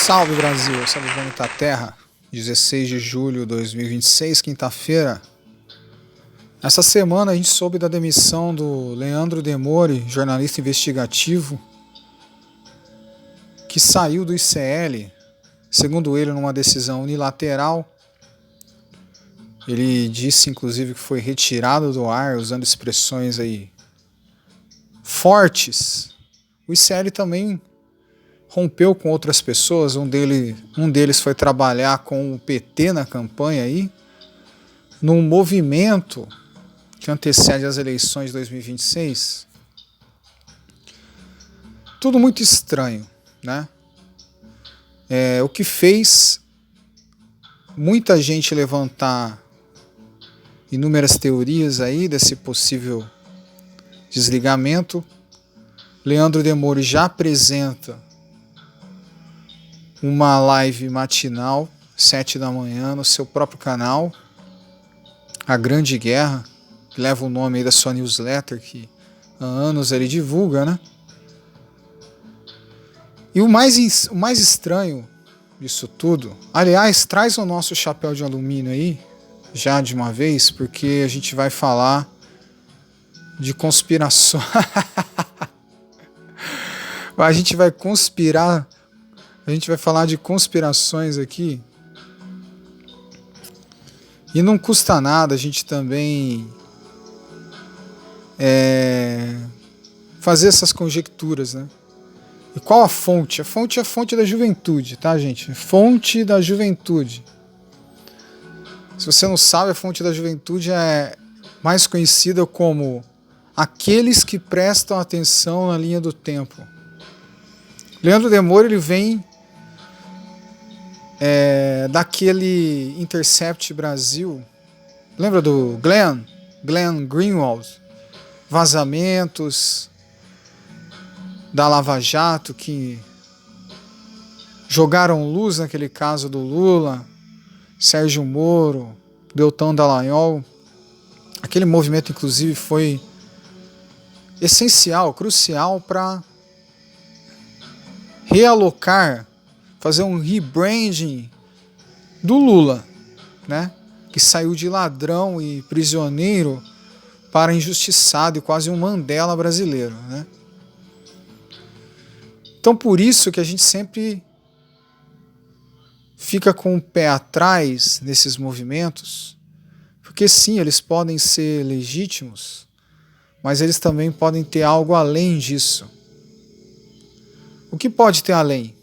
Salve Brasil, salve planeta Terra, 16 de julho de 2026, quinta-feira. Essa semana a gente soube da demissão do Leandro Demore, jornalista investigativo, que saiu do ICL, segundo ele, numa decisão unilateral. Ele disse, inclusive, que foi retirado do ar, usando expressões aí fortes. O ICL também rompeu com outras pessoas, um deles foi trabalhar com o PT na campanha aí, num movimento que antecede as eleições de 2026. Tudo muito estranho, né? O que fez muita gente levantar inúmeras teorias aí desse possível desligamento. Leandro Demore já apresenta uma live matinal, 7 da manhã, no seu próprio canal, A Grande Guerra, que leva o nome aí da sua newsletter, que há anos ele divulga, né? E o mais estranho disso tudo, aliás, traz o nosso chapéu de alumínio aí, já de uma vez, porque a gente vai falar de conspiração. A gente vai falar de conspirações aqui. E não custa nada a gente também fazer essas conjecturas, né? E qual a fonte? A fonte é a fonte da juventude, tá, gente? Fonte da juventude. Se você não sabe, a fonte da juventude é mais conhecida como aqueles que prestam atenção na linha do tempo. Leandro Demore, ele vem daquele Intercept Brasil. Lembra do Glenn Greenwald? Vazamentos da Lava Jato que jogaram luz naquele caso do Lula, Sérgio Moro, Deltan Dallagnol. Aquele movimento, inclusive, foi essencial, crucial para realocar, fazer um rebranding do Lula, né? Que saiu de ladrão e prisioneiro para injustiçado e quase um Mandela brasileiro, né? Então por isso que a gente sempre fica com o pé atrás nesses movimentos, porque sim, eles podem ser legítimos, mas eles também podem ter algo além disso. O que pode ter além?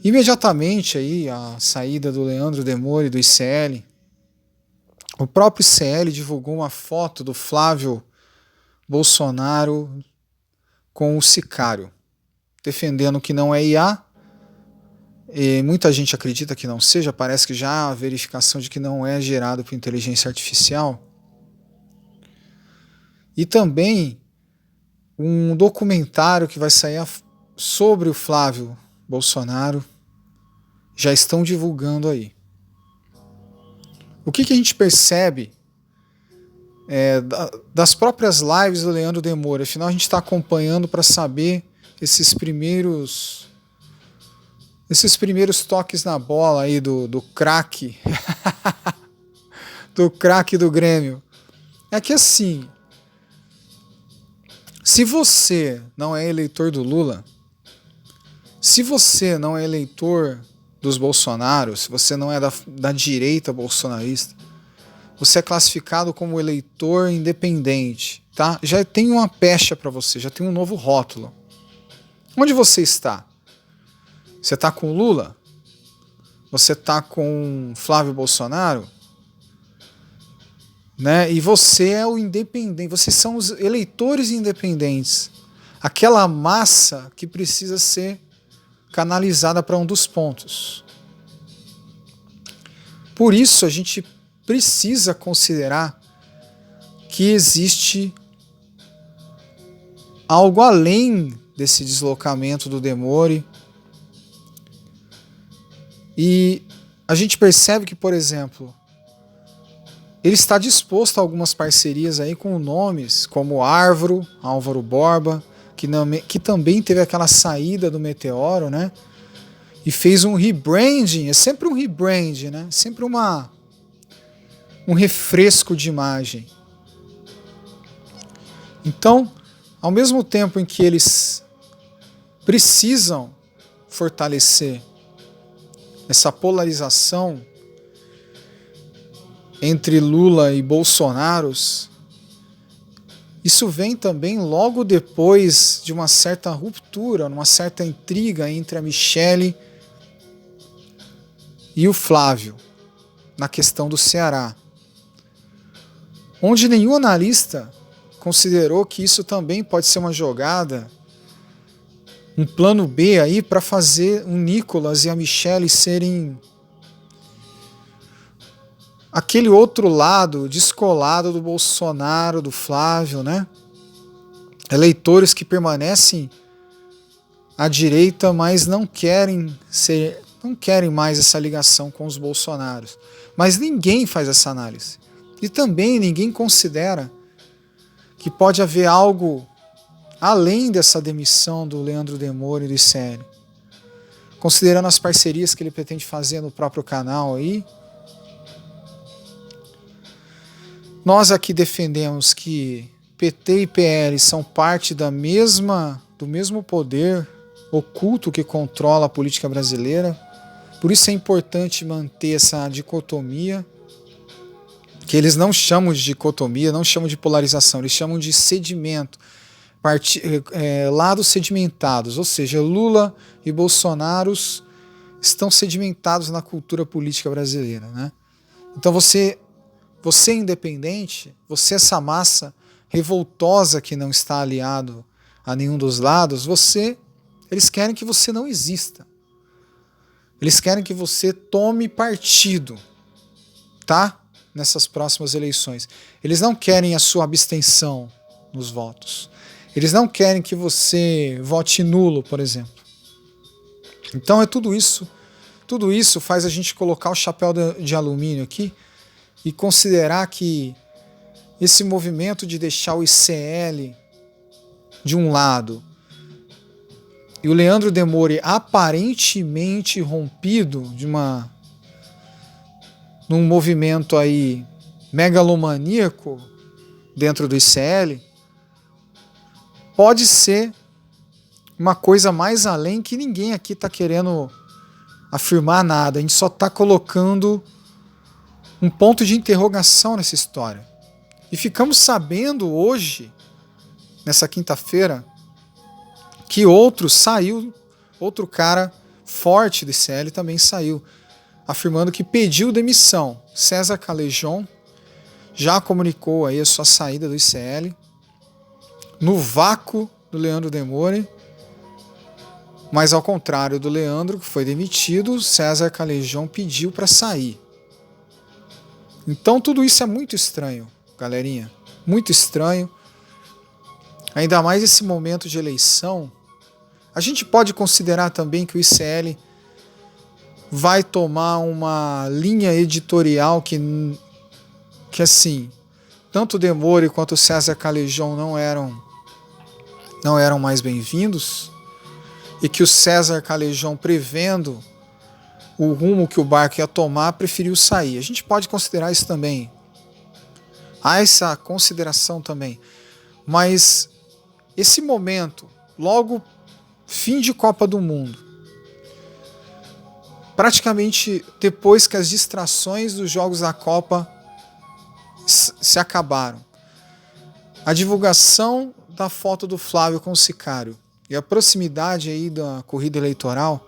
Imediatamente aí a saída do Leandro Demore do ICL, o próprio ICL divulgou uma foto do Flávio Bolsonaro com o sicário, defendendo que não é IA, e muita gente acredita que não seja, parece que já há verificação de que não é gerado por inteligência artificial. E também um documentário que vai sair sobre o Flávio Bolsonaro, já estão divulgando aí. O que a gente percebe das próprias lives do Leandro Demore? Afinal, a gente está acompanhando para saber esses primeiros toques na bola aí do craque, do craque do Grêmio. É que assim, se você não é eleitor do Lula, se você não é eleitor dos Bolsonaros, se você não é da direita bolsonarista, você é classificado como eleitor independente, tá? Já tem uma pecha para você, já tem um novo rótulo. Onde você está? Você está com Lula? Você está com Flávio Bolsonaro? Né? E você é o independente, vocês são os eleitores independentes. Aquela massa que precisa ser canalizada para um dos pontos. Por isso a gente precisa considerar que existe algo além desse deslocamento do Demore. E a gente percebe que, por exemplo, ele está disposto a algumas parcerias aí com nomes como Álvaro Borba, que também teve aquela saída do Meteoro, né? e fez um rebranding. É sempre um rebranding, né? Sempre um refresco de imagem. Então, ao mesmo tempo em que eles precisam fortalecer essa polarização entre Lula e Bolsonaro, isso vem também logo depois de uma certa ruptura, uma certa intriga entre a Michelle e o Flávio na questão do Ceará, onde nenhum analista considerou que isso também pode ser uma jogada, um plano B aí para fazer o Nicolas e a Michelle serem aquele outro lado descolado do Bolsonaro, do Flávio, né? Eleitores que permanecem à direita, mas não querem mais essa ligação com os Bolsonaros. Mas ninguém faz essa análise. E também ninguém considera que pode haver algo além dessa demissão do Leandro Demore e do ICL. Considerando as parcerias que ele pretende fazer no próprio canal aí, nós aqui defendemos que PT e PL são parte do mesmo poder oculto que controla a política brasileira. Por isso é importante manter essa dicotomia, que eles não chamam de dicotomia, não chamam de polarização, eles chamam de sedimento, lados sedimentados, ou seja, Lula e Bolsonaro estão sedimentados na cultura política brasileira, né? Então você é independente, você é essa massa revoltosa que não está aliado a nenhum dos lados, eles querem que você não exista. Eles querem que você tome partido, tá? Nessas próximas eleições. Eles não querem a sua abstenção nos votos. Eles não querem que você vote nulo, por exemplo. Então é tudo isso. Tudo isso faz a gente colocar o chapéu de alumínio aqui e considerar que esse movimento de deixar o ICL de um lado e o Leandro Demore aparentemente rompido num movimento aí megalomaníaco dentro do ICL, pode ser uma coisa mais além que ninguém aqui está querendo afirmar nada. A gente só está colocando um ponto de interrogação nessa história. E ficamos sabendo hoje, nessa quinta-feira, que outro cara forte do ICL também saiu, afirmando que pediu demissão. César Callejon já comunicou aí a sua saída do ICL, no vácuo do Leandro Demore, mas ao contrário do Leandro, que foi demitido, César Callejon pediu para sair. Então tudo isso é muito estranho, galerinha, muito estranho. Ainda mais esse momento de eleição. A gente pode considerar também que o ICL vai tomar uma linha editorial que assim, tanto o Demore quanto o César Callejon não eram mais bem-vindos, e que o César Callejon, prevendo o rumo que o barco ia tomar, preferiu sair. A gente pode considerar isso também. Há essa consideração também. Mas esse momento, logo fim de Copa do Mundo, praticamente depois que as distrações dos jogos da Copa se acabaram, a divulgação da foto do Flávio com o Sicário e a proximidade aí da corrida eleitoral,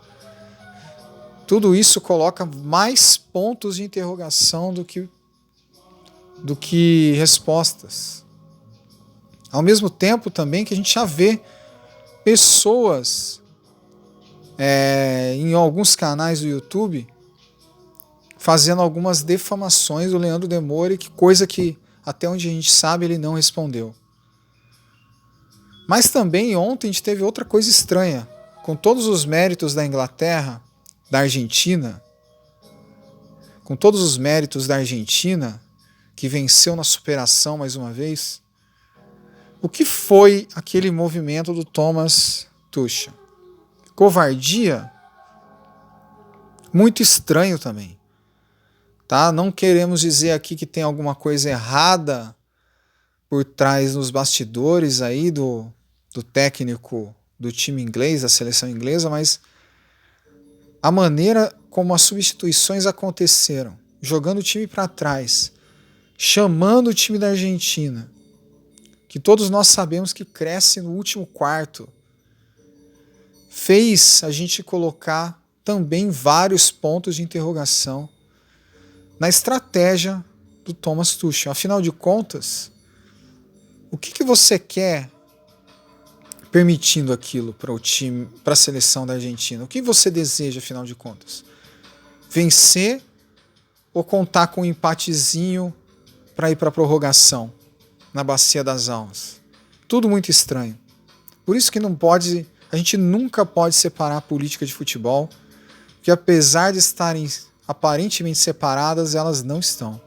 tudo isso coloca mais pontos de interrogação do que respostas. Ao mesmo tempo também que a gente já vê pessoas em alguns canais do YouTube fazendo algumas defamações do Leandro Demore, coisa que até onde a gente sabe ele não respondeu. Mas também ontem a gente teve outra coisa estranha. Com todos os méritos da Inglaterra, da Argentina, que venceu na superação mais uma vez, o que foi aquele movimento do Thomas Tuchel? Covardia? Muito estranho também. Tá? Não queremos dizer aqui que tem alguma coisa errada por trás nos bastidores aí do técnico do time inglês, da seleção inglesa, mas a maneira como as substituições aconteceram, jogando o time para trás, chamando o time da Argentina, que todos nós sabemos que cresce no último quarto, fez a gente colocar também vários pontos de interrogação na estratégia do Thomas Tuchel. Afinal de contas, o que você quer permitindo aquilo para o time, para a seleção da Argentina? O que você deseja, afinal de contas? Vencer ou contar com um empatezinho para ir para a prorrogação na Bacia das Almas? Tudo muito estranho. Por isso que a gente nunca pode separar a política de futebol, que apesar de estarem aparentemente separadas, elas não estão.